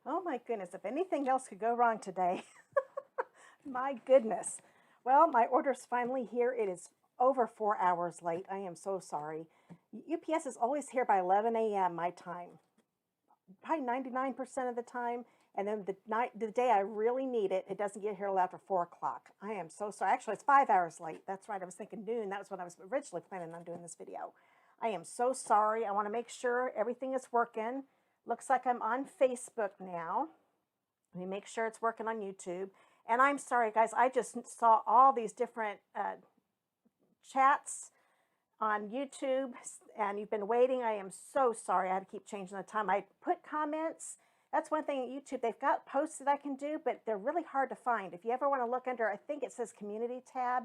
Oh my goodness, if anything else could go wrong today. My goodness. Well, my order's finally here. It is over 4 hours late. I am so sorry. UPS is always here by 11 a.m. my time, probably 99% of the time. And then the day I really need it, it doesn't get here till after 4 o'clock. I am so sorry. Actually, it's 5 hours late. That's right. I was thinking noon. That was when I was originally planning on doing this video. I am so sorry. I want to make sure everything is working. Looks like I'm on Facebook now. Let me make sure it's working on YouTube. And I'm sorry, guys. I just saw all these different chats on YouTube, and you've been waiting. I am so sorry. I had to keep changing the time. I put comments. That's one thing at YouTube. They've got posts that I can do, but they're really hard to find. If you ever want to look under, I think it says Community tab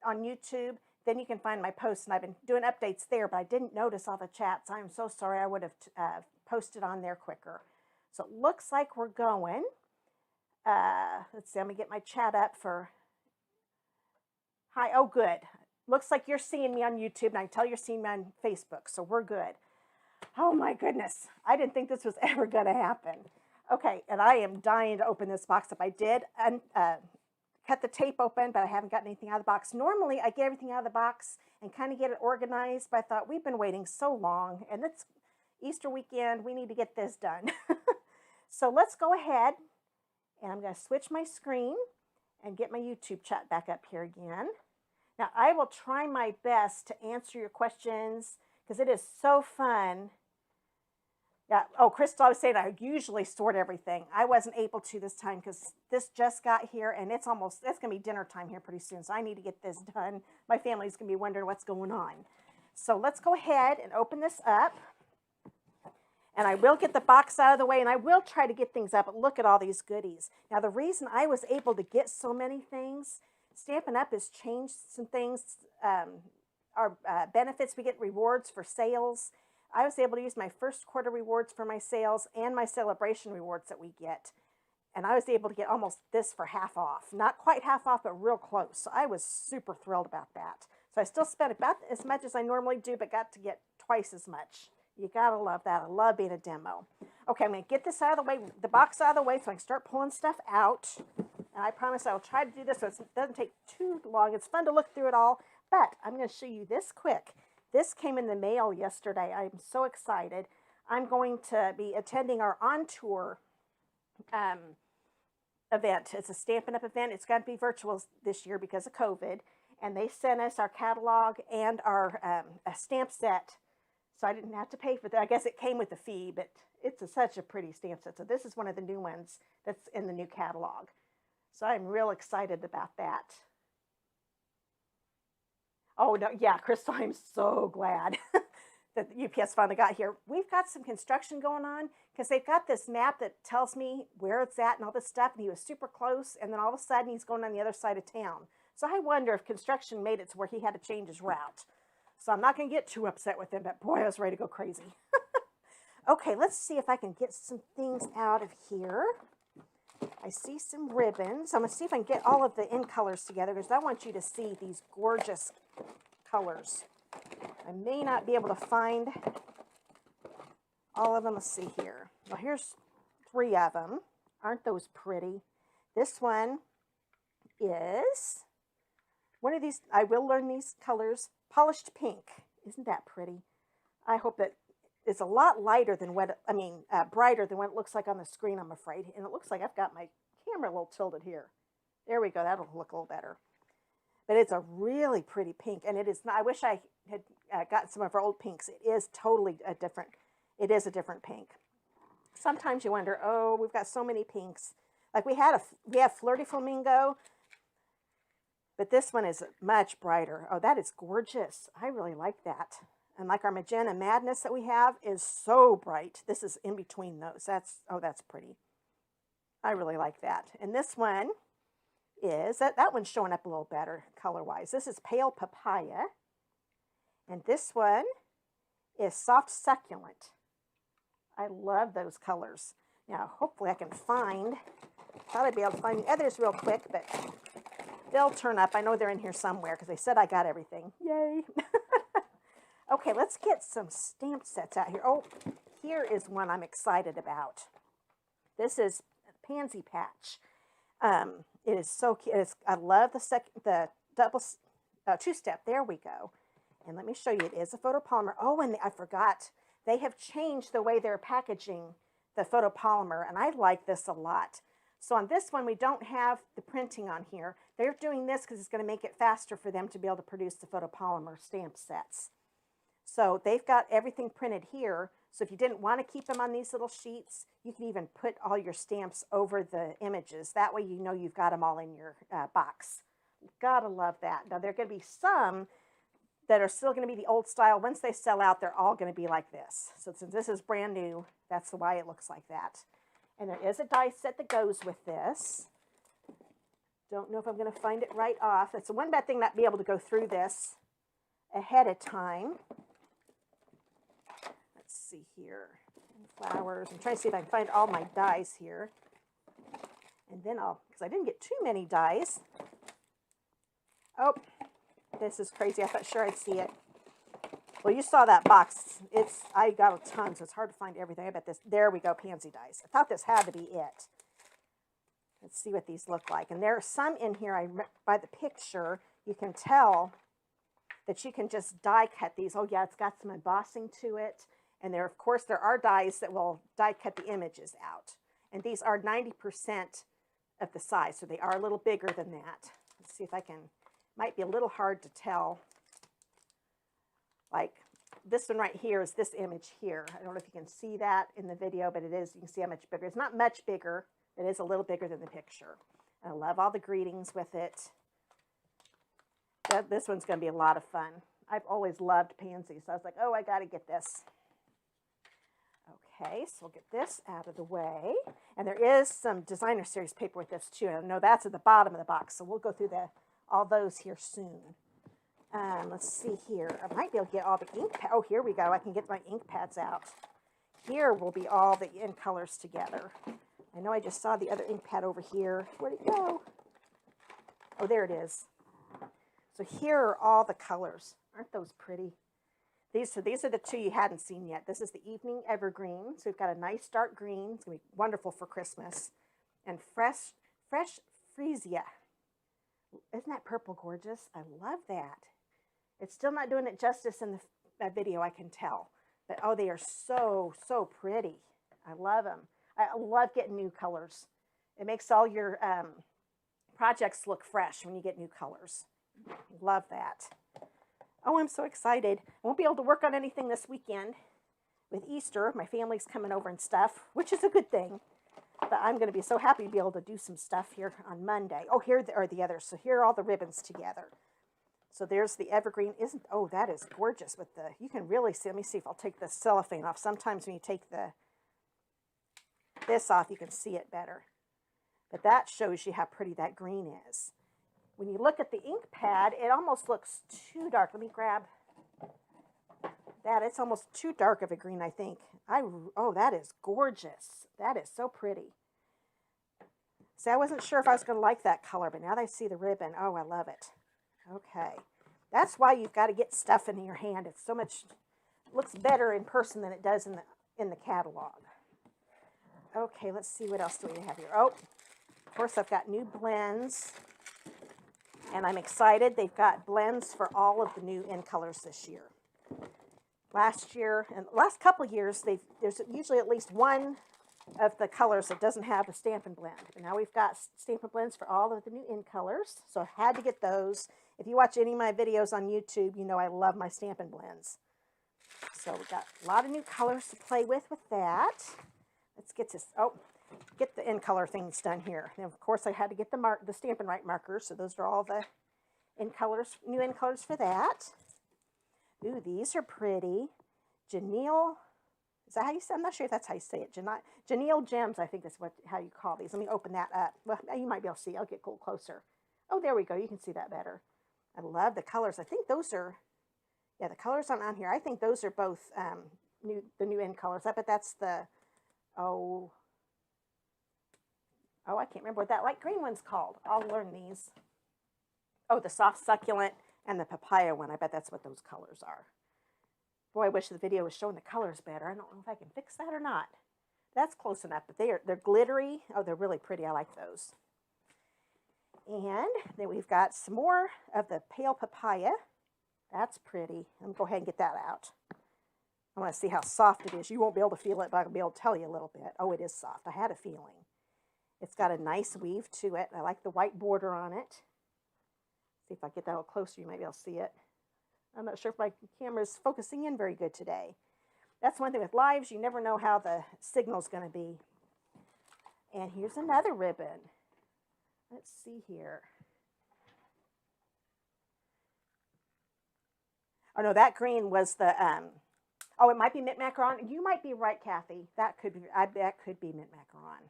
on YouTube, then you can find my posts. And I've been doing updates there, but I didn't notice all the chats. I am so sorry. I would have posted on there quicker. So it looks like we're going. Let's see. I'm going to get my chat up for... Hi. Oh, good. Looks like you're seeing me on YouTube, and I can tell you're seeing me on Facebook, so we're good. Oh my goodness. I didn't think this was ever going to happen. Okay, and I am dying to open this box up. I did cut the tape open, but I haven't gotten anything out of the box. Normally, I get everything out of the box and kind of get it organized, but I thought we've been waiting so long, and it's Easter weekend. We need to get this done. So let's go ahead, and I'm going to switch my screen and get my YouTube chat back up here again. Now, I will try my best to answer your questions because it is so fun. Yeah. Oh, Crystal, I was saying I usually sort everything. I wasn't able to this time because this just got here, and it's going to be dinner time here pretty soon, so I need to get this done. My family's going to be wondering what's going on. So let's go ahead and open this up. And I will get the box out of the way, and I will try to get things up, but look at all these goodies. Now, the reason I was able to get so many things, Stampin' Up! Has changed some things. Our benefits, we get rewards for sales. I was able to use my first quarter rewards for my sales and my celebration rewards that we get. And I was able to get almost this for half off. Not quite half off, but real close. So I was super thrilled about that. So I still spent about as much as I normally do, but got to get twice as much. You gotta love that. I love being a demo. Okay, I'm gonna get this out of the way, the box out of the way, so I can start pulling stuff out. And I promise I will try to do this so it doesn't take too long. It's fun to look through it all, but I'm gonna show you this quick. This came in the mail yesterday. I'm so excited. I'm going to be attending our On Tour event. It's a Stampin' Up! Event. It's going to be virtual this year because of COVID. And they sent us our catalog and our stamp set. So I didn't have to pay for that. I guess it came with the fee, but it's such a pretty stamp set. So this is one of the new ones that's in the new catalog. So I'm real excited about that. Oh, no, yeah, Crystal, I'm so glad that the UPS finally got here. We've got some construction going on because they've got this map that tells me where it's at and all this stuff, and he was super close, and then all of a sudden he's going on the other side of town. So I wonder if construction made it to where he had to change his route. So I'm not going to get too upset with him, but boy, I was ready to go crazy. Okay, let's see if I can get some things out of here. I see some ribbons. I'm going to see if I can get all of the in colors together because I want you to see these gorgeous colors. I may not be able to find all of them. Let's see here. Well, here's 3 of them. Aren't those pretty? This one is one of these. I will learn these colors. Polished pink. Isn't that pretty? I hope that it's a lot lighter than what, brighter than what it looks like on the screen, I'm afraid. And it looks like I've got my camera a little tilted here. There we go. That'll look a little better. But it's a really pretty pink. And it is not, I wish I had gotten some of our old pinks. It is totally a different pink. Sometimes you wonder, oh, we've got so many pinks. Like we have Flirty Flamingo, but this one is much brighter. Oh, that is gorgeous. I really like that. And like our Magenta Madness that we have is so bright. This is in between those. That's pretty. I really like that. And this one is, that one's showing up a little better color-wise. This is Pale Papaya. And this one is Soft Succulent. I love those colors. Now, hopefully I can thought I'd be able to find the others real quick, but they'll turn up. I know they're in here somewhere because they said I got everything. Yay. Okay, let's get some stamp sets out here. Oh, here is one I'm excited about. This is Pansy Patch. It is so cute. I love the double two-step. There we go. And let me show you. It is a photopolymer. Oh, and I forgot. They have changed the way they're packaging the photopolymer, and I like this a lot. So on this one, we don't have the printing on here. They're doing this because it's going to make it faster for them to be able to produce the photopolymer stamp sets. So they've got everything printed here. So if you didn't want to keep them on these little sheets, you can even put all your stamps over the images. That way you know you've got them all in your box. Gotta love that. Now there are going to be some that are still going to be the old style. Once they sell out, they're all going to be like this. So since this is brand new, that's why it looks like that. And there is a die set that goes with this. Don't know if I'm going to find it right off. It's one bad thing not be able to go through this ahead of time. Let's see here. Flowers. I'm trying to see if I can find all my dies here. And then because I didn't get too many dies. Oh, this is crazy. I thought sure I'd see it. Well, you saw that box. I got a ton, so it's hard to find everything. I bet this, there we go, Pansy dies. I thought this had to be it. Let's see what these look like. And there are some in here, by the picture, you can tell that you can just die cut these. Oh yeah, it's got some embossing to it. And there, of course, there are dies that will die cut the images out. And these are 90% of the size, so they are a little bigger than that. Let's see if I can, might be a little hard to tell. Like this one right here is this image here. I don't know if you can see that in the video, but it is, you can see how much bigger. It's not much bigger. It is a little bigger than the picture. I love all the greetings with it. This one's going to be a lot of fun. I've always loved Pansy, so I was like, oh, I got to get this. Okay, so we'll get this out of the way. And there is some designer series paper with this too. And I know that's at the bottom of the box, so we'll go through all those here soon. Let's see here. I might be able to get all the ink pads. Oh, here we go. I can get my ink pads out. Here will be all the ink colors together. I know I just saw the other ink pad over here. Where'd it go? Oh, there it is. So here are all the colors. Aren't those pretty? These are the two you hadn't seen yet. This is the Evening Evergreen. So we've got a nice dark green. It's going to be wonderful for Christmas. And fresh Freesia. Isn't that purple gorgeous? I love that. It's still not doing it justice in the video, I can tell. But oh, they are so, so pretty. I love them. I love getting new colors. It makes all your projects look fresh when you get new colors. Love that. Oh, I'm so excited. I won't be able to work on anything this weekend with Easter. My family's coming over and stuff, which is a good thing. But I'm going to be so happy to be able to do some stuff here on Monday. Oh, here are the others. So here are all the ribbons together. So there's the evergreen. Oh, that is gorgeous with you can really see, let me see if I'll take the cellophane off. Sometimes when you take this off, you can see it better. But that shows you how pretty that green is. When you look at the ink pad, it almost looks too dark. Let me grab that. It's almost too dark of a green, I think. Oh, that is gorgeous. That is so pretty. See, I wasn't sure if I was going to like that color, but now that I see the ribbon, oh, I love it. Okay. That's why you've got to get stuff in your hand. It's so much, looks better in person than it does in the catalog. Okay, let's see what else do we have here. Oh, of course, I've got new blends. And I'm excited. They've got blends for all of the new in colors this year. Last year, and the last couple of years, there's usually at least one of the colors that doesn't have a Stampin' Blend. But now we've got Stampin' Blends for all of the new in colors. So I had to get those. If you watch any of my videos on YouTube, you know I love my Stampin' Blends. So we've got a lot of new colors to play with that. Let's get this. Oh, get the in color things done here. And of course, I had to get the Stampin' Right markers. So those are all the in colors, new in colors for that. Ooh, these are pretty. Janelle, is that how you say? I'm not sure if that's how you say it. Janelle Gems, I think that's how you call these. Let me open that up. Well, you might be able to see. I'll get a little closer. Oh, there we go. You can see that better. I love the colors. I think those are, yeah, the colors aren't on here. I think those are both the new in colors. I bet that's the, oh, I can't remember what that light green one's called. I'll learn these. Oh, the soft succulent and the papaya one. I bet that's what those colors are. Boy, I wish the video was showing the colors better. I don't know if I can fix that or not. That's close enough, but they're glittery. Oh, they're really pretty. I like those. And then we've got some more of the pale papaya. That's pretty. I'm going to go ahead and get that out. I want to see how soft it is. You won't be able to feel it, but I'll be able to tell you a little bit. Oh, it is soft. I had a feeling. It's got a nice weave to it. I like the white border on it. See if I get that a little closer, you might be able to see it. I'm not sure if my camera is focusing in very good today. That's one thing with lives. You never know how the signal's going to be. And here's another ribbon. Let's see here. Oh, no, that green was the, oh, it might be mint macaron. You might be right, Kathy. That could be, that could be mint macaron.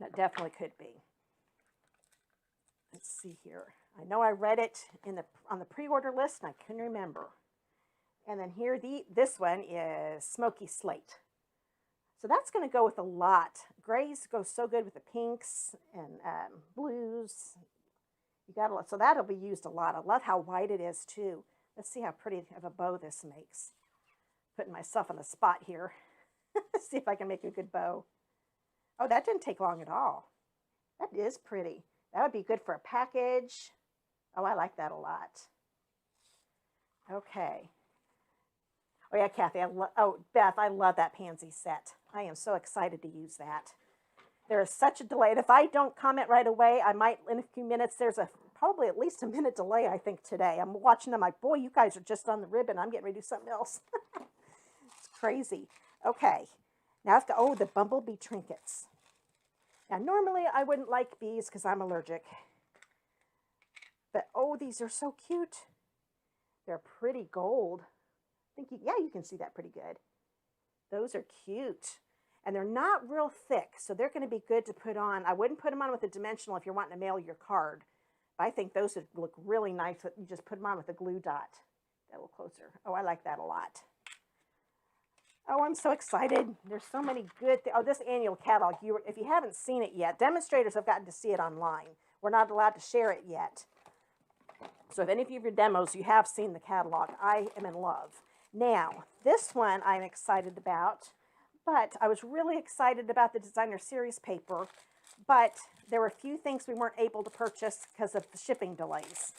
That definitely could be. Let's see here. I know I read it on the pre-order list, and I couldn't remember. And then here, this one is Smoky Slate. So that's going to go with a lot. Grays go so good with the pinks and blues. You got a lot, so that'll be used a lot. I love how white it is too. Let's see how pretty of a bow this makes. Putting myself on a spot here. See if I can make a good bow. Oh, that didn't take long at all. That is pretty. That would be good for a package. Oh, I like that a lot. Okay. Oh, yeah, Kathy. Oh, Beth, I love that Pansy set. I am so excited to use that. There is such a delay. And if I don't comment right away, I might, in a few minutes, there's probably at least a minute delay, I think, today. I'm watching them like, boy, you guys are just on the ribbon. I'm getting ready to do something else. It's crazy. Okay. Now I've got, oh, the Bumblebee trinkets. Now, normally I wouldn't like bees because I'm allergic. But, oh, these are so cute. They're pretty gold. I think, yeah, you can see that pretty good. Those are cute. And they're not real thick, so they're going to be good to put on. I wouldn't put them on with a dimensional if you're wanting to mail your card. But I think those would look really nice. You just put them on with a glue dot. Get a little closer. Oh, I like that a lot. Oh, I'm so excited. There's so many good things. Oh, this annual catalog, if you haven't seen it yet, demonstrators have gotten to see it online. We're not allowed to share it yet. So if any of your demos, you have seen the catalog, I am in love. Now, this one I'm excited about, but I was really excited about the designer series paper, but there were a few things we weren't able to purchase because of the shipping delays.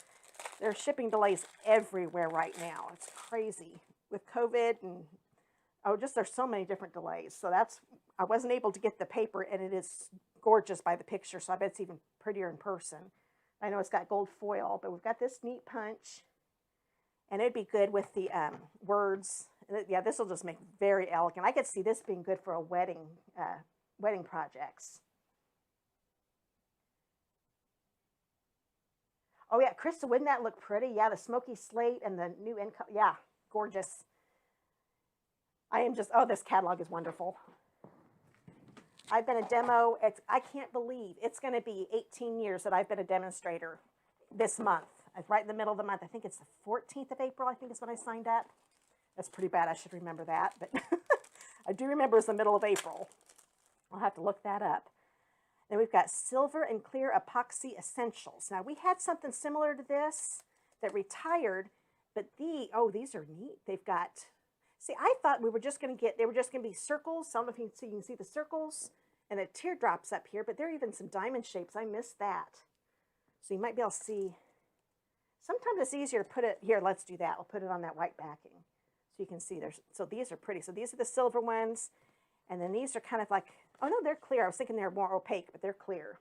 There are shipping delays everywhere right now. It's crazy with COVID and oh, just there's so many different delays. So I wasn't able to get the paper, and it is gorgeous by the picture, so I bet it's even prettier in person. I know it's got gold foil, but we've got this neat punch, and it'd be good with the words. Yeah, this will just make very elegant. I could see this being good for a wedding projects. Oh yeah, Krista, wouldn't that look pretty? Yeah, the smoky slate and the new income. Yeah, gorgeous. I am just, oh, this catalog is wonderful. I've been a demo. I can't believe it's going to be 18 years that I've been a demonstrator this month. Right in the middle of the month. I think it's the 14th of April, I think is when I signed up. That's pretty bad. I should remember that. But I do remember it's the middle of April. I'll have to look that up. Then we've got Silver and Clear Epoxy Essentials. Now, we had something similar to this that retired, but these are neat. They've got, see, I thought they were just going to be circles. I don't know if you can see the circles and the teardrops up here, but there are even some diamond shapes. I missed that. So you might be able to see. Sometimes it's easier to put it, here, let's do that. I'll put it on that white backing. So you can see so these are pretty. So these are the silver ones. And then these are kind of like, oh no, they're clear. I was thinking they're more opaque, but they're clear.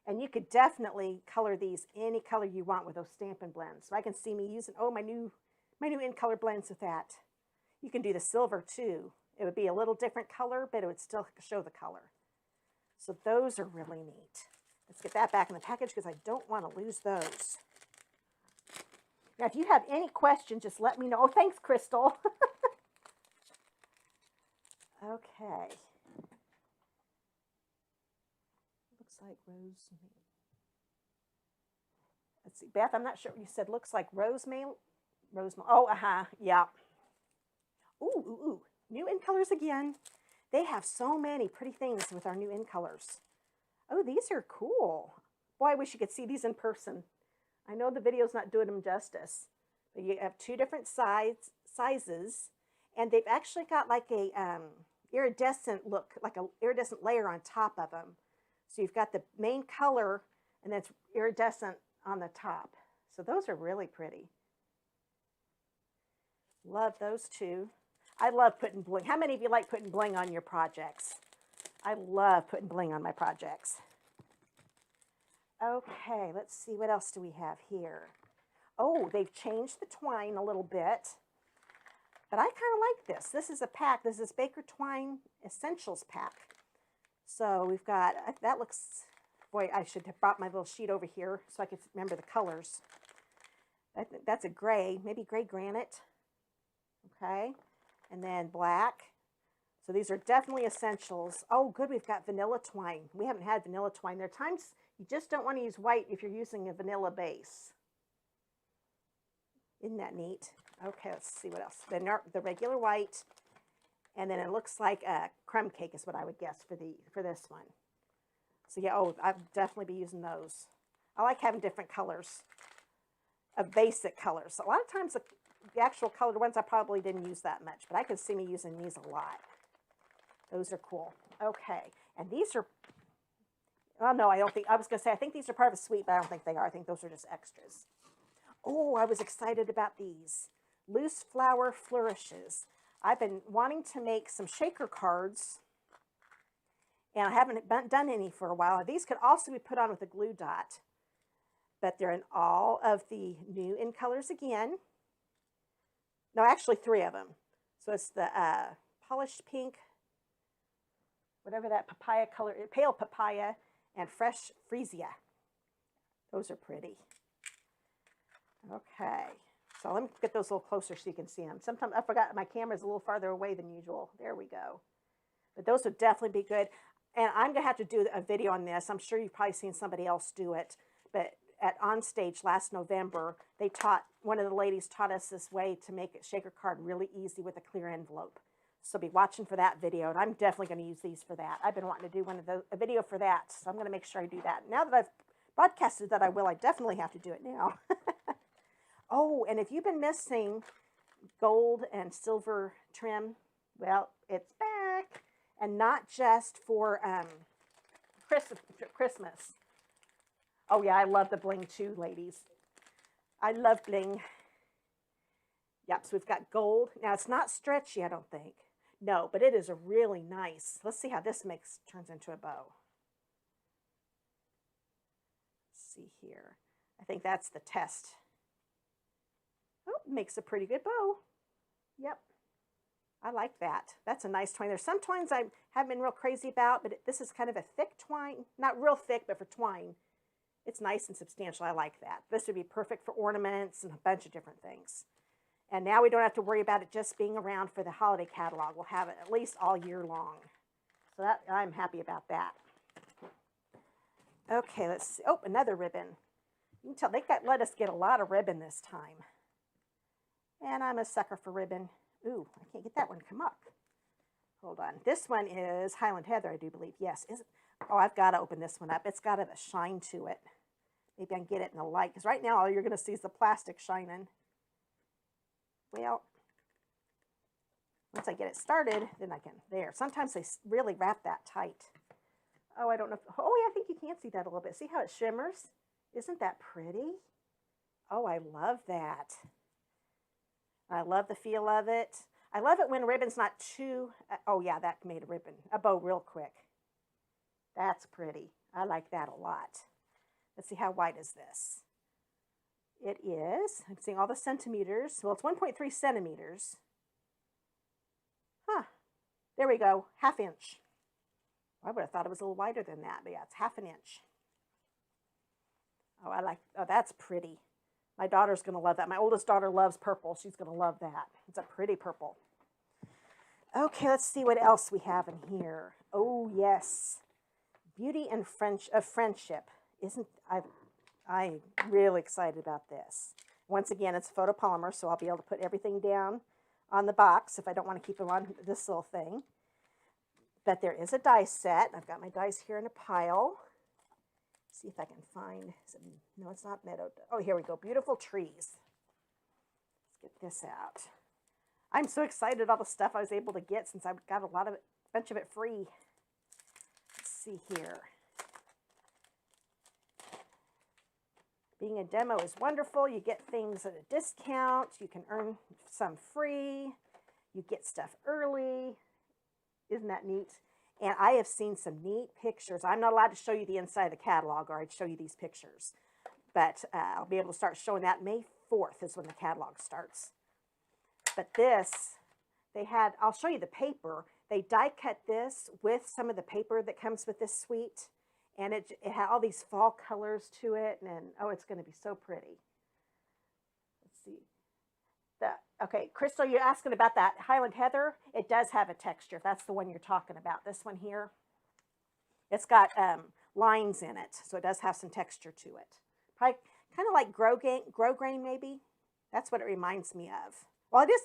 And you could definitely color these any color you want with those Stampin' blends. So I can see me using, oh, my new in color blends with that. You can do the silver too. It would be a little different color, but it would still show the color. So those are really neat. Let's get that back in the package because I don't want to lose those. Now, if you have any questions, just let me know. Oh, thanks, Crystal. Okay. Looks like rosemary. Let's see, Beth, I'm not sure what you said. Looks like rosemary. Oh, yeah. Ooh. New in colors again. They have so many pretty things with our new in colors. Oh, these are cool. Boy, I wish you could see these in person. I know the video's not doing them justice, but you have two different sizes, and they've actually got like a iridescent look, like an iridescent layer on top of them. So you've got the main color and then it's iridescent on the top. So those are really pretty. Love those two. I love putting bling. How many of you like putting bling on your projects? I love putting bling on my projects. Okay, let's see, what else do we have here? Oh, they've changed the twine a little bit, but I kind of like this. This is a pack. This is Baker Twine Essentials pack. So we've got, that looks, boy, I should have brought my little sheet over here so I could remember the colors. I think that's a gray, maybe gray granite. Okay, and then black. So these are definitely essentials. Oh, good, we've got vanilla twine. We haven't had vanilla twine. There are times you just don't want to use white if you're using a vanilla base. Isn't that neat? Okay, let's see what else. The regular white, and then it looks like a crumb cake is what I would guess for this one. So yeah, oh, I'll definitely be using those. I like having different colors, of basic colors. A lot of times the actual colored ones I probably didn't use that much, but I could see me using these a lot. Those are cool. Okay, and these are, well, no, I don't think, I was going to say, I think these are part of a suite, but I don't think they are. I think those are just extras. Oh, I was excited about these. Loose Flower Flourishes. I've been wanting to make some shaker cards, and I haven't done any for a while. These could also be put on with a glue dot, but they're in all of the new in colors again. No, actually 3 of them. So it's the polished pink, whatever that papaya color, pale papaya, and fresh freesia. Those are pretty. Okay, so let me get those a little closer so you can see them. Sometimes I forgot my camera's a little farther away than usual. There we go. But those would definitely be good. And I'm going to have to do a video on this. I'm sure you've probably seen somebody else do it. But at Onstage last November, one of the ladies taught us this way to make a shaker card really easy with a clear envelope. So be watching for that video, and I'm definitely going to use these for that. I've been wanting to do a video for that, so I'm going to make sure I do that. Now that I've broadcasted that I definitely have to do it now. Oh, and if you've been missing gold and silver trim, well, it's back. And not just for Christmas. Oh, yeah, I love the bling too, ladies. I love bling. Yep, so we've got gold. Now, it's not stretchy, I don't think. No, but it is a really nice. Let's see how this turns into a bow. Let's see here. I think that's the test. Oh, makes a pretty good bow. Yep. I like that. That's a nice twine. There's some twines I haven't been real crazy about, but this is kind of a thick twine. Not real thick, but for twine, it's nice and substantial. I like that. This would be perfect for ornaments and a bunch of different things. And now we don't have to worry about it just being around for the holiday catalog. We'll have it at least all year long. So I'm happy about that. Okay, let's see. Oh, another ribbon. You can tell they let us get a lot of ribbon this time. And I'm a sucker for ribbon. Ooh, I can't get that one to come up. Hold on. This one is Highland Heather, I do believe. Yes. Oh, I've got to open this one up. It's got a shine to it. Maybe I can get it in the light, because right now all you're going to see is the plastic shining. Well, once I get it started, then I can, there. Sometimes they really wrap that tight. Oh, I don't know. Oh, yeah, I think you can see that a little bit. See how it shimmers? Isn't that pretty? Oh, I love that. I love the feel of it. I love it when ribbon's not too, oh yeah, that made a bow real quick. That's pretty. I like that a lot. Let's see, how wide is this? It is, I'm seeing all the centimeters. Well, it's 1.3 centimeters. Huh, there we go, 1/2 inch. I would have thought it was a little wider than that, but yeah, it's 1/2 inch. Oh, oh, that's pretty. My daughter's going to love that. My oldest daughter loves purple. She's going to love that. It's a pretty purple. Okay, let's see what else we have in here. Oh, yes. Beauty and Friendship. I'm really excited about this. Once again, it's photopolymer, so I'll be able to put everything down on the box if I don't want to keep it on this little thing. But there is a dice set. I've got my dice here in a pile. See if I can find some, no, it's not Meadow. Oh, here we go. Beautiful Trees. Let's get this out. I'm so excited all the stuff I was able to get since I've got a lot of it bunch of it free. Let's see here. Being a demo is wonderful. You get things at a discount. You can earn some free. You get stuff early. Isn't that neat? And I have seen some neat pictures. I'm not allowed to show you the inside of the catalog, or I'd show you these pictures. But I'll be able to start showing that. May 4th is when the catalog starts. But this, they had, I'll show you the paper. They die cut this with some of the paper that comes with this suite. And it had all these fall colors to it. And oh, it's going to be so pretty. Let's see. Okay, Crystal, you're asking about that Highland Heather. It does have a texture, if that's the one you're talking about. This one here, it's got lines in it, so it does have some texture to it. Probably kind of like grow grain, maybe. That's what it reminds me of. Well, it is.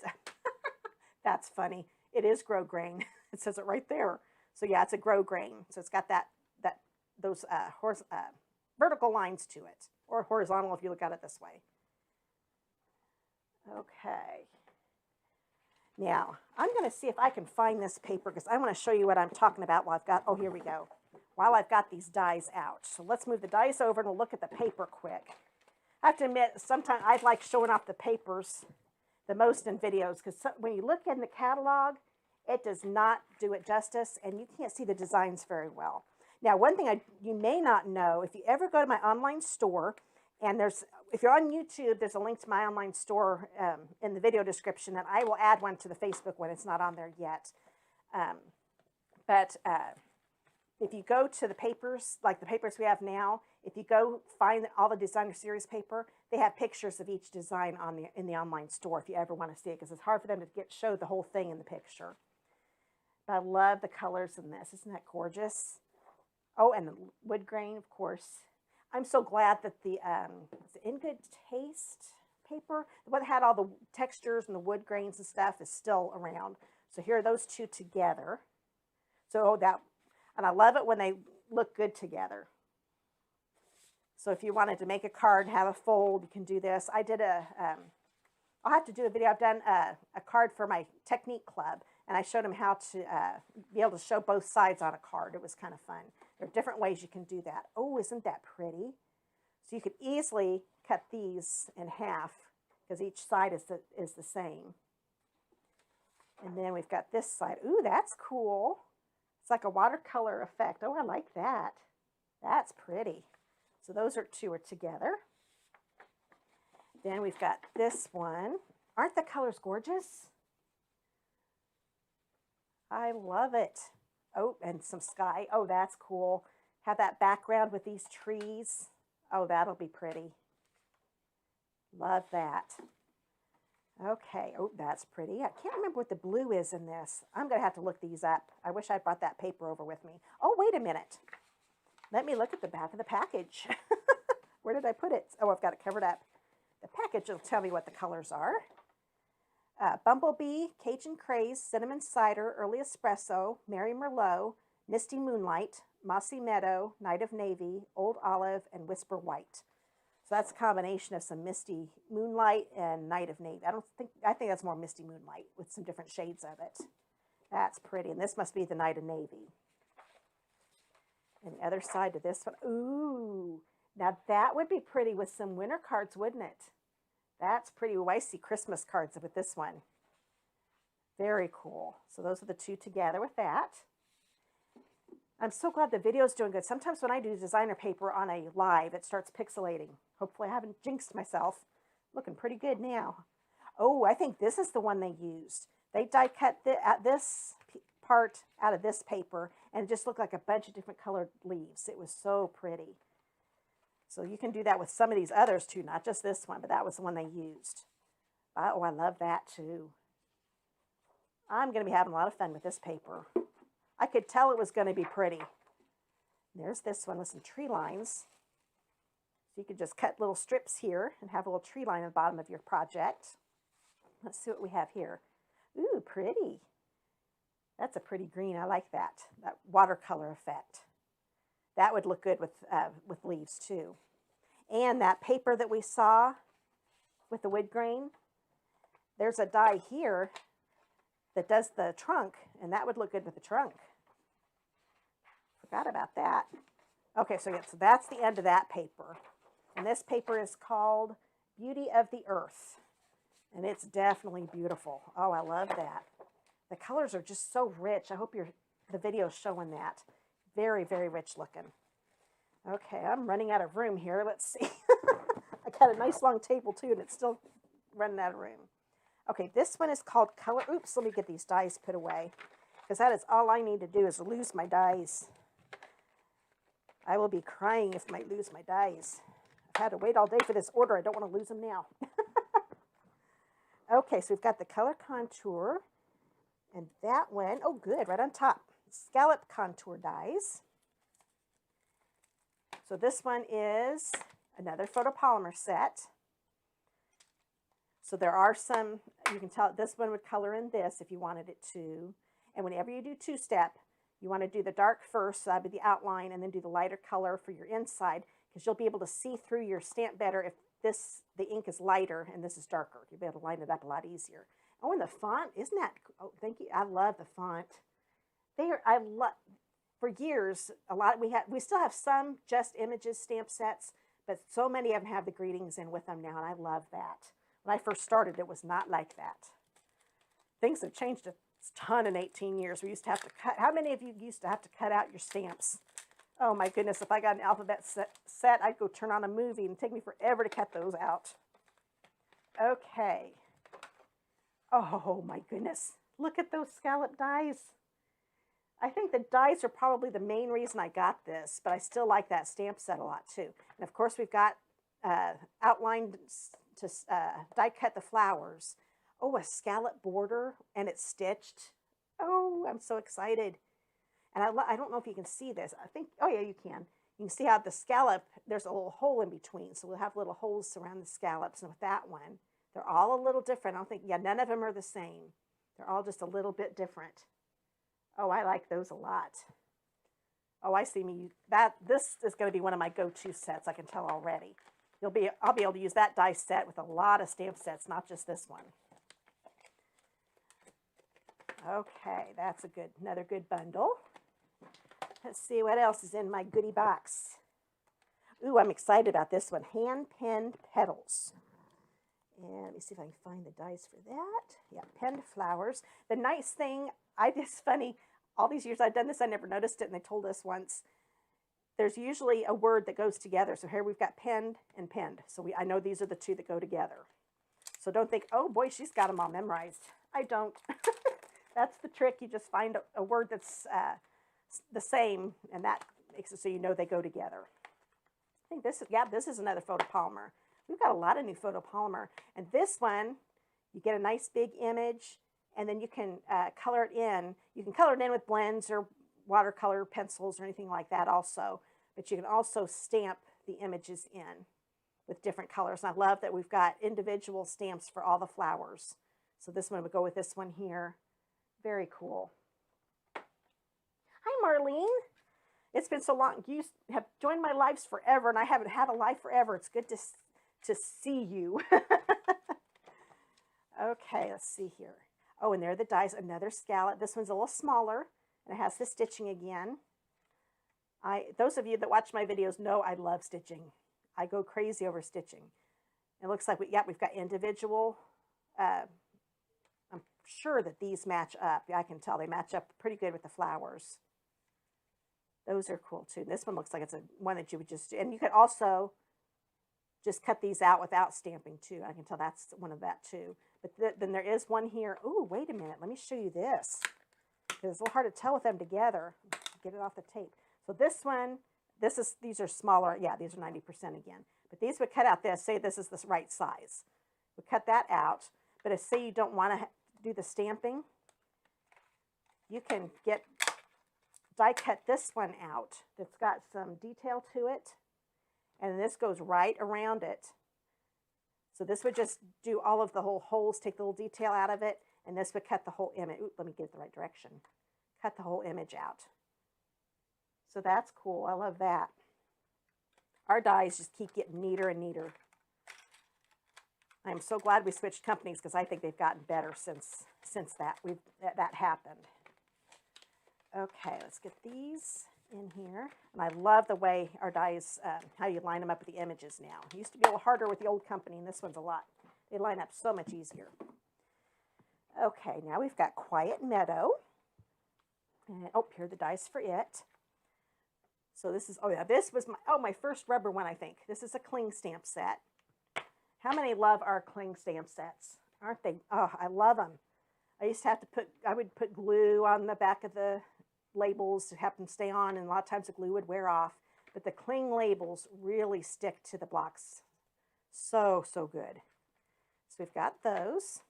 That's funny. It is grow grain. It says it right there. So yeah, it's a grow grain. So it's got those vertical lines to it, or horizontal if you look at it this way. Okay. Now, I'm going to see if I can find this paper because I want to show you what I'm talking about while I've got, oh, here we go. While I've got these dies out. So let's move the dies over and we'll look at the paper quick. I have to admit, sometimes I like showing off the papers the most in videos because when you look in the catalog, it does not do it justice and you can't see the designs very well. Now, one thing you may not know, if you ever go to my online store, and if you're on YouTube, there's a link to my online store in the video description, and I will add one to the Facebook one. It's not on there yet. If you go to the papers, like the papers we have now, if you go find all the designer series paper, they have pictures of each design in the online store if you ever want to see it, because it's hard for them to show the whole thing in the picture. But I love the colors in this. Isn't that gorgeous? Oh, and the wood grain, of course. I'm so glad that the In Good Taste paper, the one that had all the textures and the wood grains and stuff, is still around. So here are those two together. So and I love it when they look good together. So if you wanted to make a card and have a fold, you can do this. I did I'll have to do a video. I've done a card for my technique club, and I showed them how to be able to show both sides on a card. It was kind of fun. There are different ways you can do that. Oh, isn't that pretty? So you could easily cut these in half because each side is the same. And then we've got this side. Ooh, that's cool. It's like a watercolor effect. Oh, I like that. That's pretty. So those two are together. Then we've got this one. Aren't the colors gorgeous? I love it. Oh, and some sky. Oh, that's cool. Have that background with these trees. Oh, that'll be pretty. Love that. Okay. Oh, that's pretty. I can't remember what the blue is in this. I'm going to have to look these up. I wish I brought that paper over with me. Oh, wait a minute. Let me look at the back of the package. Where did I put it? Oh, I've got it covered up. The package will tell me what the colors are. Bumblebee, Cajun Craze, Cinnamon Cider, Early Espresso, Mary Merlot, Misty Moonlight, Mossy Meadow, Night of Navy, Old Olive, and Whisper White. So that's a combination of some Misty Moonlight and Night of Navy. I think that's more Misty Moonlight with some different shades of it. That's pretty. And this must be the Night of Navy. And the other side to this one. Ooh, now that would be pretty with some winter cards, wouldn't it? That's pretty. Ooh, I see Christmas cards with this one. Very cool. So those are the two together with that. I'm so glad the video is doing good. Sometimes when I do designer paper on a live, it starts pixelating. Hopefully I haven't jinxed myself. Looking pretty good now. Oh, I think this is the one they used. They die cut this part out of this paper, and it just looked like a bunch of different colored leaves. It was so pretty. So you can do that with some of these others too, not just this one, but that was the one they used. Oh, I love that too. I'm going to be having a lot of fun with this paper. I could tell it was going to be pretty. There's this one with some tree lines. So you could just cut little strips here and have a little tree line at the bottom of your project. Let's see what we have here. Ooh, pretty. That's a pretty green. I like that watercolor effect. That would look good with leaves too. And that paper that we saw with the wood grain, there's a die here that does the trunk, and that would look good with the trunk. Forgot about that. Okay, so yeah, so that's the end of that paper. And this paper is called Beauty of the Earth. And it's definitely beautiful. Oh, I love that. The colors are just so rich. I hope the video is showing that. Very, very rich looking. Okay, I'm running out of room here. Let's see. I got a nice long table too, and it's still running out of room. Okay, this one is called Color. Oops, let me get these dies put away, because that is all I need to do is lose my dies. I will be crying if I lose my dies. I've had to wait all day for this order. I don't want to lose them now. Okay, so we've got the color contour, and that one, oh good, right on top, scallop contour dies. So this one is another photopolymer set. So there are some, you can tell this one would color in this if you wanted it to. And whenever you do two-step, you want to do the dark first, so that would be the outline, and then do the lighter color for your inside, because you'll be able to see through your stamp better if the ink is lighter and this is darker. You'll be able to line it up a lot easier. Oh, and the font, isn't that, oh, thank you. I love the font. For years, we still have some Just Images stamp sets, but so many of them have the greetings in with them now, and I love that. When I first started, it was not like that. Things have changed a ton in 18 years. We used to have to cut, how many of you used to have to cut out your stamps? Oh my goodness, if I got an alphabet set, I'd go turn on a movie and it'd take me forever to cut those out. Okay. Oh my goodness. Look at those scallop dies. I think the dies are probably the main reason I got this, but I still like that stamp set a lot too. And of course we've got outlined to die cut the flowers. Oh, a scallop border, and it's stitched. Oh, I'm so excited. And I don't know if you can see this. I think, oh yeah, you can. You can see how the scallop, there's a little hole in between. So we'll have little holes around the scallops. And with that one, they're all a little different. I don't think, yeah, none of them are the same. They're all just a little bit different. Oh, I like those a lot. Oh, I see me. This is going to be one of my go-to sets. I can tell already. I'll be able to use that die set with a lot of stamp sets, not just this one. Okay, that's another good bundle. Let's see what else is in my goodie box. Ooh, I'm excited about this one. Hand-penned petals. And let me see if I can find the dies for that. Yeah, penned flowers. The nice thing, it's funny, all these years I've done this, I never noticed it, and they told us once, there's usually a word that goes together. So here we've got penned and penned. So I know these are the two that go together. So don't think, oh boy, she's got them all memorized. I don't. That's the trick. You just find a word that's the same, and that makes it so you know they go together. I think this is another photopolymer. We've got a lot of new photopolymer. And this one, you get a nice big image, and then you can color it in. You can color it in with blends or watercolor pencils or anything like that also. But you can also stamp the images in with different colors. And I love that we've got individual stamps for all the flowers. So this one would go with this one here. Very cool. Hi, Marlene. It's been so long. You have joined my lives forever, and I haven't had a life forever. It's good to see you. Okay, let's see here. Oh, and there are the dies. Another scallop. This one's a little smaller, and it has the stitching again. Those of you that watch my videos know I love stitching. I go crazy over stitching. It looks like we've got individual. I'm sure that these match up. I can tell they match up pretty good with the flowers. Those are cool too. This one looks like it's one that you would just do. And you could also just cut these out without stamping too. I can tell that's one of that too. But then there is one here. Oh, wait a minute. Let me show you this. Because it's a little hard to tell with them together. Get it off the tape. So this one, these are smaller. Yeah, these are 90% again. But these would cut out this. Say this is the right size. We cut that out. But if say you don't want to do the stamping, you can die cut this one out. That's got some detail to it. And this goes right around it. So this would just do all of the whole holes, take the little detail out of it, and this would cut the whole image. Ooh, let me get it the right direction. Cut the whole image out. So that's cool. I love that. Our dies just keep getting neater and neater. I'm so glad we switched companies because I think they've gotten better since that happened. Okay, let's get these in here. And I love the way our dies, how you line them up with the images now. It used to be a little harder with the old company, and this one's a lot. They line up so much easier. Okay, now we've got Quiet Meadow. And, oh, here are the dies for it. So this is, oh yeah, this was my first rubber one, I think. This is a cling stamp set. How many love our cling stamp sets? Aren't they? Oh, I love them. I used to have to I would put glue on the back of the labels to have them stay on, and a lot of times the glue would wear off. But the cling labels really stick to the blocks. So, so good. So we've got those.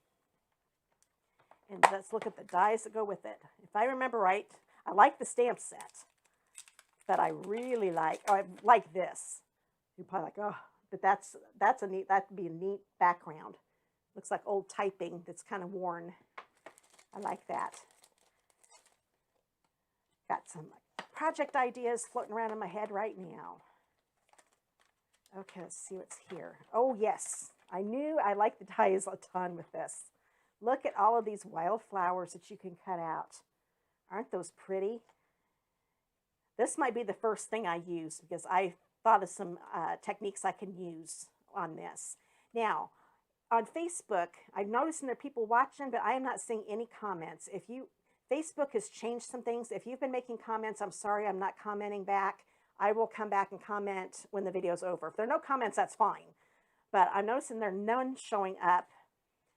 And let's look at the dies that go with it. If I remember right, I like the stamp set. But I really like, oh, I like this. You're probably like, oh, but that'd be a neat background. Looks like old typing that's kind of worn. I like that. Got some project ideas floating around in my head right now. Okay, let's see what's here. Oh, yes. I knew I liked the dies a ton with this. Look at all of these wildflowers that you can cut out. Aren't those pretty? This might be the first thing I use because I thought of some techniques I can use on this. Now, on Facebook, I'm noticing there are people watching, but I am not seeing any comments. Facebook has changed some things. If you've been making comments, I'm sorry I'm not commenting back. I will come back and comment when the video's over. If there are no comments, that's fine. But I'm noticing there are none showing up.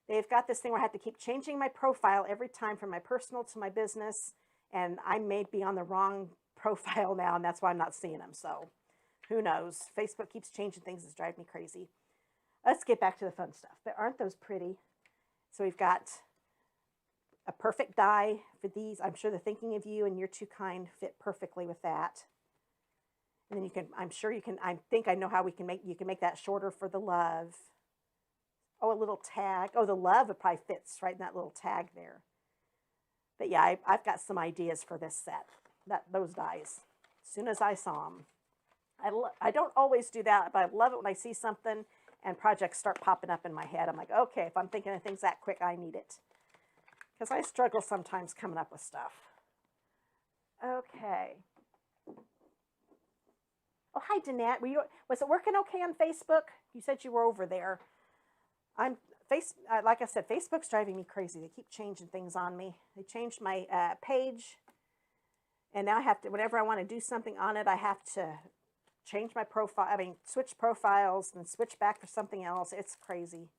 They've got this thing where I have to keep changing my profile every time from my personal to my business, and I may be on the wrong profile now, and that's why I'm not seeing them. So who knows? Facebook keeps changing things. It's driving me crazy. Let's get back to the fun stuff. But aren't those pretty? So we've got a perfect die for these. I'm sure they're thinking of you, and You're Too Kind fit perfectly with that. And then you can, I'm sure you can, I think I know how you can make that shorter for the love. Oh, a little tag. Oh, the love, it probably fits right in that little tag there. But yeah, I've got some ideas for this set. Those dies. As soon as I saw them. I don't always do that, but I love it when I see something and projects start popping up in my head. I'm like, okay, if I'm thinking of things that quick, I need it. Because I struggle sometimes coming up with stuff. Okay. Oh, hi, Danette. Was it working okay on Facebook? You said you were over there. Like I said, Facebook's driving me crazy. They keep changing things on me. They changed my page. And now I have to, whenever I want to do something on it, I have to change my profile. I mean, switch profiles and switch back for something else. It's crazy.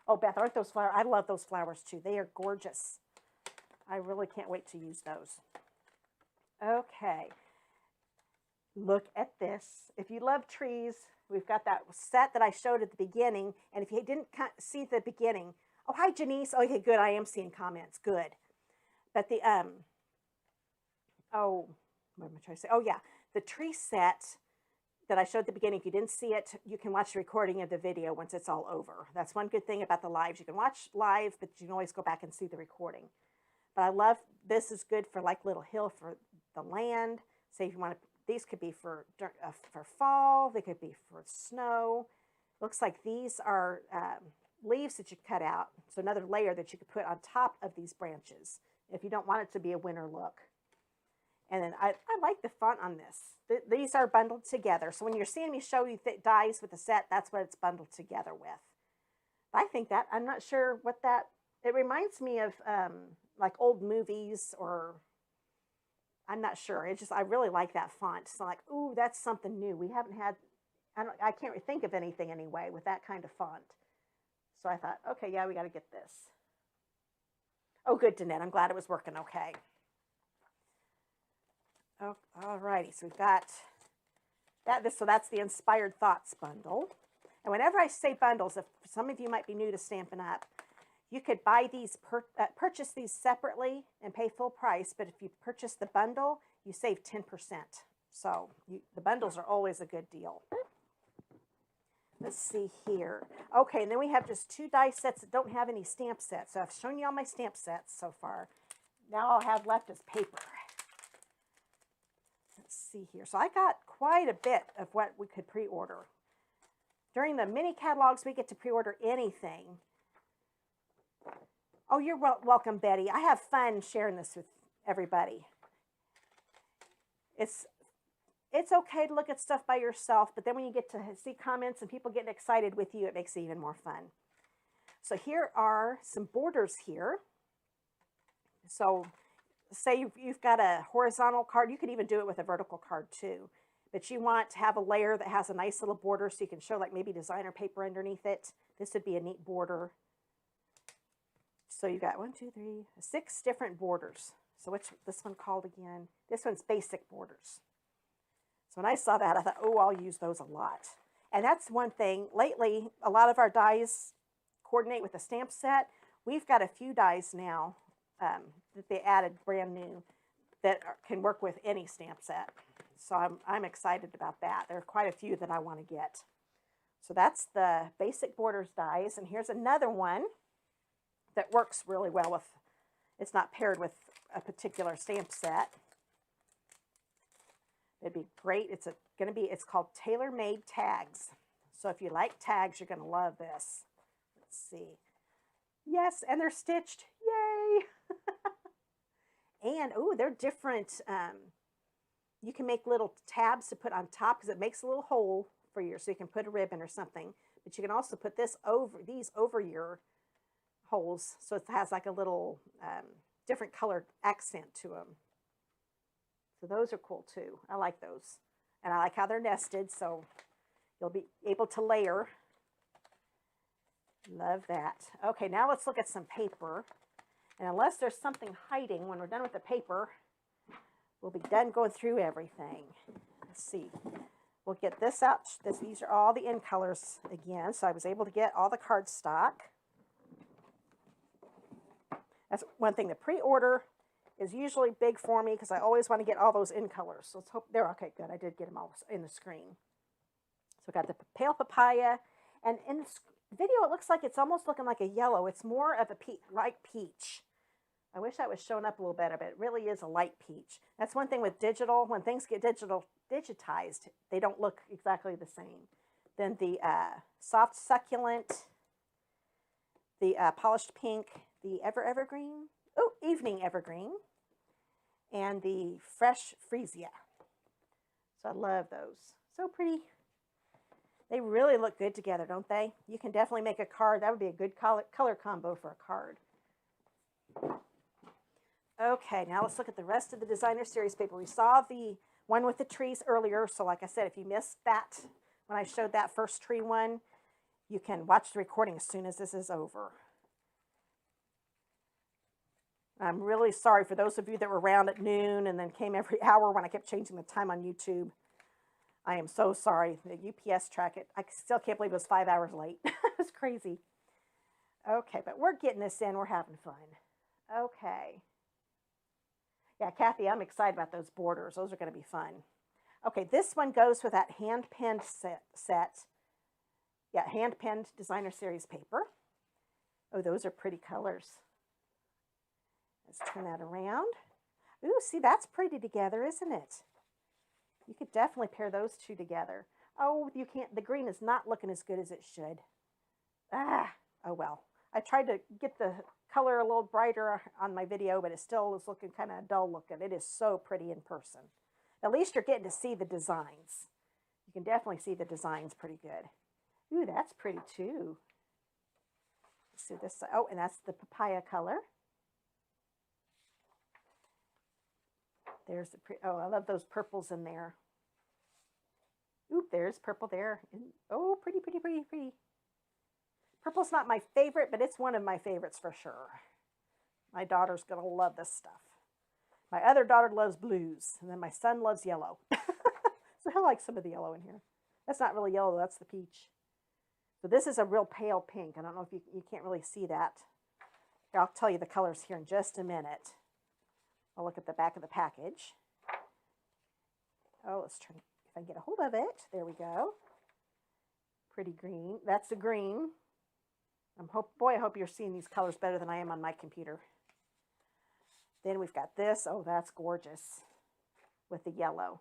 Oh, Beth, aren't those flowers? I love those flowers too. They are gorgeous. I really can't wait to use those. Okay. Look at this. If you love trees, we've got that set that I showed at the beginning. And if you didn't see the beginning, oh, hi, Janice. Okay, good. I am seeing comments. Good. But the, oh, what am I trying to say? Oh, yeah. The tree set that I showed at the beginning, if you didn't see it, you can watch the recording of the video once it's all over. That's one good thing about the lives. You can watch live, but you can always go back and see the recording. But I love, this is good for like little hill for the land. Say if you want to, these could be for fall. They could be for snow. Looks like these are leaves that you cut out. So another layer that you could put on top of these branches if you don't want it to be a winter look. And then I like the font on this. These are bundled together. So when you're seeing me show you dies with the set, that's what it's bundled together with. I think that, I'm not sure what that, it reminds me of like old movies, or I'm not sure. It's just, I really like that font. So like, ooh, that's something new. We haven't had, I can't think of anything anyway with that kind of font. So I thought, okay, yeah, we got to get this. Oh, good, Danette. I'm glad it was working okay. Oh, all righty. So we've got that. So that's the Inspired Thoughts bundle. And whenever I say bundles, if some of you might be new to Stampin' Up, you could buy these, purchase these separately and pay full price. But if you purchase the bundle, you save 10%. So the bundles are always a good deal. Let's see here. Okay, and then we have just 2 die sets that don't have any stamp sets. So I've shown you all my stamp sets so far. Now all I have left is paper. let's see here. So I got quite a bit of what we could pre-order. During the mini catalogs, we get to pre-order anything. Oh, you're welcome, Betty. I have fun sharing this with everybody. It's okay to look at stuff by yourself, but then when you get to see comments and people getting excited with you, it makes it even more fun. So here are some borders here. So say you've got a horizontal card. You could even do it with a vertical card too. But you want to have a layer that has a nice little border so you can show like maybe designer paper underneath it. This would be a neat border. So you got 6 different borders. So what's this one called again? This one's basic borders. So when I saw that, I thought, oh, I'll use those a lot. And that's one thing. Lately, a lot of our dies coordinate with the stamp set. We've got a few dies now that they added brand new that can work with any stamp set. So I'm excited about that. There are quite a few that I want to get. So that's the basic borders dies. And here's another one that works really well with, it's not paired with a particular stamp set. It'd be great. It's called tailor-made tags. So if you like tags, you're going to love this. Let's see. Yes, and they're stitched. Yay! And, oh, they're different. You can make little tabs to put on top because it makes a little hole for you so you can put a ribbon or something. But you can also put these over your holes so it has like a little different colored accent to them. So those are cool too. I like those. And I like how they're nested, so you'll be able to layer. Love that. Okay, now let's look at some paper. And unless there's something hiding, when we're done with the paper, we'll be done going through everything. Let's see. We'll get this out. These are all the in colors again. So I was able to get all the cardstock. That's one thing. The pre-order is usually big for me because I always want to get all those in colors. So let's hope they're okay. Good. I did get them all in the screen. So I got the pale papaya. And in the video, it looks like it's almost looking like a yellow. It's more of a light peach. I wish that was showing up a little better, but it really is a light peach. That's one thing with digital. When things get digitized, they don't look exactly the same. Then the soft succulent, the polished pink, the evergreen, evening evergreen, and the fresh freesia. So I love those. So pretty. They really look good together, don't they? You can definitely make a card. That would be a good color combo for a card. Okay, now let's look at the rest of the designer series paper. We saw the one with the trees earlier. So like I said, if you missed that, when I showed that first tree one, you can watch the recording as soon as this is over. I'm really sorry for those of you that were around at noon and then came every hour when I kept changing the time on YouTube. I am so sorry. The UPS track it. I still can't believe it was 5 hours late. It was crazy. Okay, but we're getting this in. We're having fun. Okay. Yeah, Kathy, I'm excited about those borders. Those are going to be fun. Okay, this one goes with that hand-pinned set. Yeah, hand-pinned designer series paper. Oh, those are pretty colors. Let's turn that around. Ooh, see, that's pretty together, isn't it? You could definitely pair those two together. Oh, you can't. The green is not looking as good as it should. Ah, oh well. I tried to get the color a little brighter on my video, but it still is looking kind of dull looking. It is so pretty in person. At least you're getting to see the designs. You can definitely see the designs pretty good. Ooh, that's pretty too. Let's see this. Oh, and that's the papaya color. There's the oh, I love those purples in there. Oop, there's purple there. Oh, pretty, pretty, pretty, pretty. Purple's not my favorite, but it's one of my favorites for sure. My daughter's going to love this stuff. My other daughter loves blues, and then my son loves yellow. So he'll like some of the yellow in here. That's not really yellow, that's the peach. So this is a real pale pink. I don't know if you can't really see that. Here, I'll tell you the colors here in just a minute. I'll look at the back of the package. Oh, let's try, if I can get a hold of it. There we go. Pretty green. That's the green. Boy, I hope you're seeing these colors better than I am on my computer. Then we've got this. Oh, that's gorgeous with the yellow.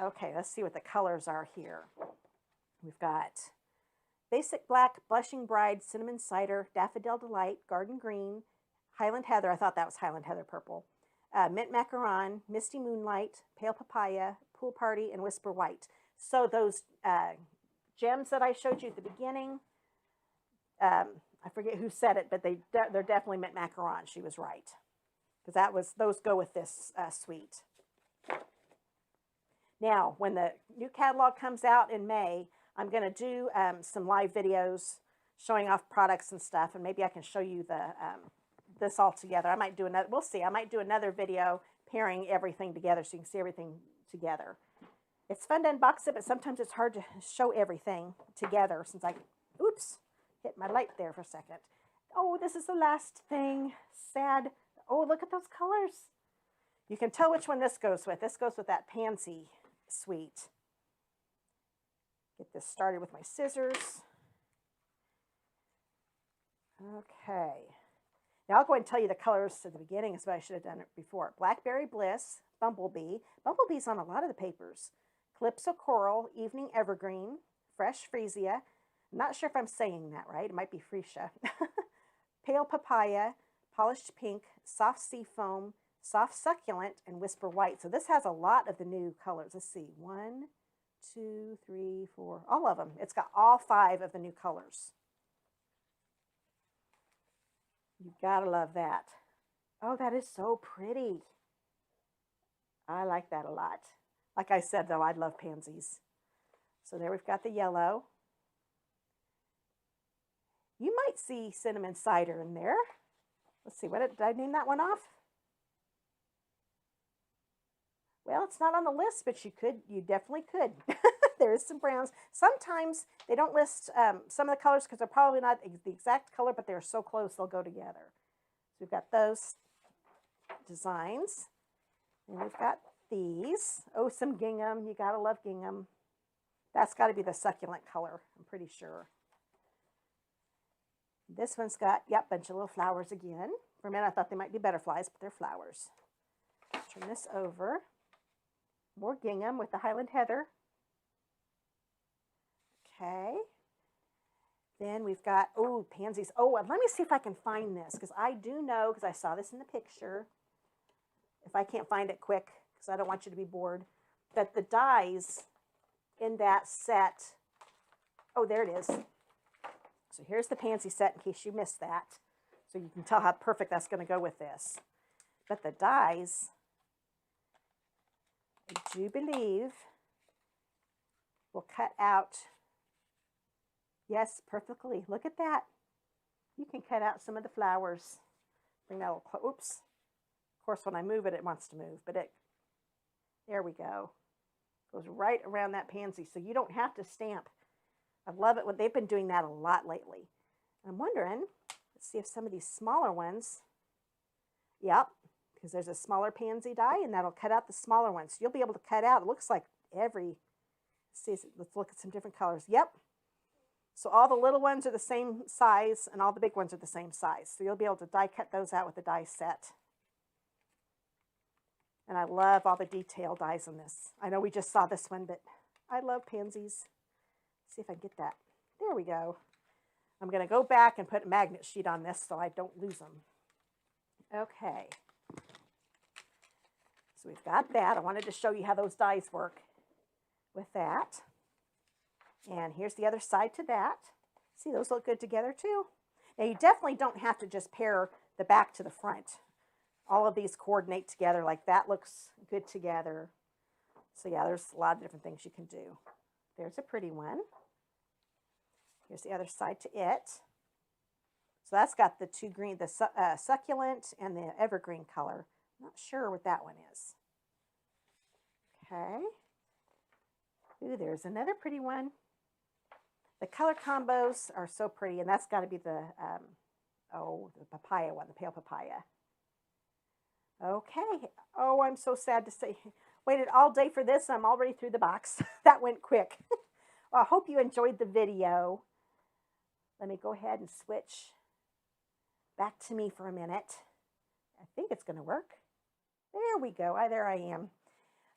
Okay, let's see what the colors are here. We've got Basic Black, Blushing Bride, Cinnamon Cider, Daffodil Delight, Garden Green, Highland Heather. I thought that was Highland Heather purple. Mint Macaron, Misty Moonlight, Pale Papaya, Pool Party, and Whisper White. So those gems that I showed you at the beginning, I forget who said it, but they're definitely Mint Macaron. She was right. Because those go with this suite. Now, when the new catalog comes out in May, I'm going to do some live videos showing off products and stuff, and maybe I can show you this all together. I might do another, we'll see. I might do another video pairing everything together so you can see everything together. It's fun to unbox it, but sometimes it's hard to show everything together since oops, hit my light there for a second. Oh, this is the last thing. Sad. Oh, look at those colors. You can tell which one this goes with. This goes with that Pansy suite. Get this started with my scissors. Okay. Now I'll go ahead and tell you the colors at the beginning, as I should have done it before. Blackberry Bliss, Bumblebee. Bumblebee's on a lot of the papers. Calypso Coral, Evening Evergreen, Fresh Freesia. I'm not sure if I'm saying that right. It might be Freesia. Pale Papaya, Polished Pink, Soft Sea Foam, Soft Succulent, and Whisper White. So this has a lot of the new colors. Let's see. 1, 2, 3, 4. All of them. It's got all 5 of the new colors. You've got to love that. Oh, that is so pretty. I like that a lot. Like I said, though, I love pansies. So there we've got the yellow. You might see cinnamon cider in there. Let's see, did I name that one off? Well, it's not on the list, but you definitely could. There is some browns. Sometimes they don't list some of the colors because they're probably not the exact color, but they're so close they'll go together. So we've got those designs. And we've got these. Oh, some gingham. You gotta love gingham. That's got to be the succulent color, I'm pretty sure. This one's got, yep, a bunch of little flowers again. For a minute I thought they might be butterflies, but they're flowers. Turn this over. More gingham with the Highland Heather. Okay. Then we've got, oh, pansies. Oh, let me see if I can find this, because I do know, because I saw this in the picture, if I can't find it quick, because I don't want you to be bored, that the dies in that set, oh, there it is. So here's the pansy set in case you missed that. So you can tell how perfect that's going to go with this. But the dies, I do believe, will cut out, yes, perfectly. Look at that. You can cut out some of the flowers. Bring that a little close. Oops. Of course, when I move it, it wants to move. But there we go. Goes right around that pansy. So you don't have to stamp. I love it when they've been doing that a lot lately. I'm wondering, let's see if some of these smaller ones, yep, because there's a smaller pansy die and that'll cut out the smaller ones. So you'll be able to cut out, it looks like let's look at some different colors. Yep. So all the little ones are the same size and all the big ones are the same size. So you'll be able to die cut those out with the die set. And I love all the detail dies in this. I know we just saw this one, but I love pansies. Let's see if I can get that. There we go. I'm going to go back and put a magnet sheet on this so I don't lose them. Okay. So we've got that. I wanted to show you how those dies work with that. And here's the other side to that. See, those look good together too. Now you definitely don't have to just pair the back to the front. All of these coordinate together like that looks good together. So yeah, there's a lot of different things you can do. There's a pretty one. Here's the other side to it. So that's got the two green, the succulent and the evergreen color. I'm not sure what that one is. Okay. Ooh, there's another pretty one. The color combos are so pretty, and that's got to be the papaya one, the pale papaya. Okay. Oh, I'm so sad to say. Waited all day for this. I'm already through the box. That went quick. Well, I hope you enjoyed the video. Let me go ahead and switch back to me for a minute. I think it's going to work. There we go. There I am.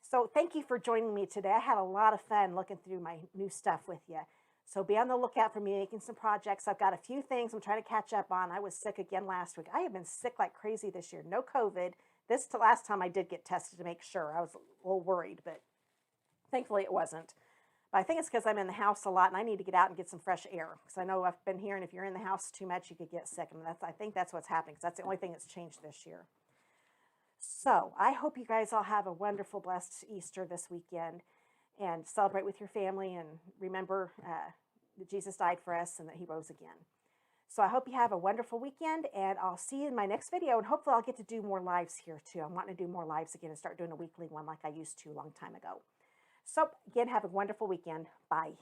So thank you for joining me today. I had a lot of fun looking through my new stuff with you. So be on the lookout for me making some projects. I've got a few things I'm trying to catch up on. I was sick again last week. I have been sick like crazy this year. No COVID. This last time I did get tested to make sure. I was a little worried, but thankfully it wasn't. But I think it's because I'm in the house a lot and I need to get out and get some fresh air. Because I know I've been hearing if you're in the house too much, you could get sick. And I think that's what's happening, because that's the only thing that's changed this year. So I hope you guys all have a wonderful, blessed Easter this weekend and celebrate with your family and remember that Jesus died for us and that he rose again. So I hope you have a wonderful weekend, and I'll see you in my next video, and hopefully I'll get to do more lives here too. I'm wanting to do more lives again and start doing a weekly one like I used to a long time ago. So again, have a wonderful weekend. Bye.